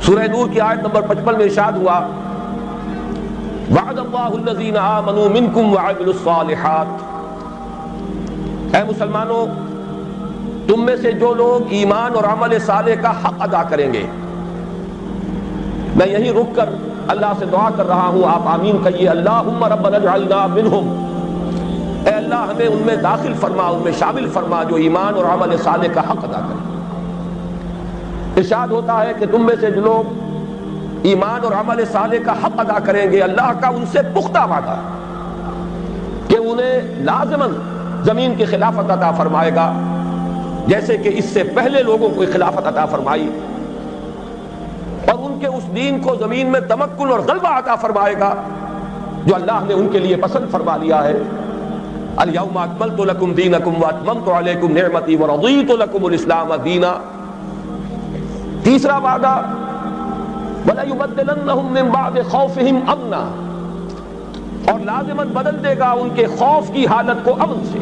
سورہ نور کی آیت نمبر 55 میں ارشاد ہوا وعد اللہ الذین آمنوا منکم وعملوا الصالحات، اے مسلمانوں تم میں سے جو لوگ ایمان اور عمل صالح کا حق ادا کریں گے، میں یہیں رک کر اللہ سے دعا کر رہا ہوں، آپ آمین کہیے، اللہم ربنا اجعلنا منہم، اے اللہ ہمیں ان میں داخل فرما، ان میں شامل فرما جو ایمان اور عمل صالح کا حق ادا کریں۔ ارشاد ہوتا ہے کہ تم میں سے جو لوگ ایمان اور عمل صالح کا حق ادا کریں گے، اللہ کا ان سے پختہ وعدہ کہ انہیں لازماً زمین کی خلافت عطا فرمائے گا، جیسے کہ اس سے پہلے لوگوں کو خلافت عطا فرمائی، اور ان کے اس دین کو زمین میں تمکن اور غلبہ عطا فرمائے گا جو اللہ نے ان کے لیے پسند فرما لیا ہے۔ الیوم اکملت لکم دینکم واتممت علیکم نعمتی ورضیت لکم الاسلام دینا۔ تیسرا وعدہ وَلَيُبَدِّلَنَّهُم مِّن بَعْدِ خَوْفِهِمْ أَمْنًا، اور لازماً بدل دے گا ان کے خوف کی حالت کو امن سے۔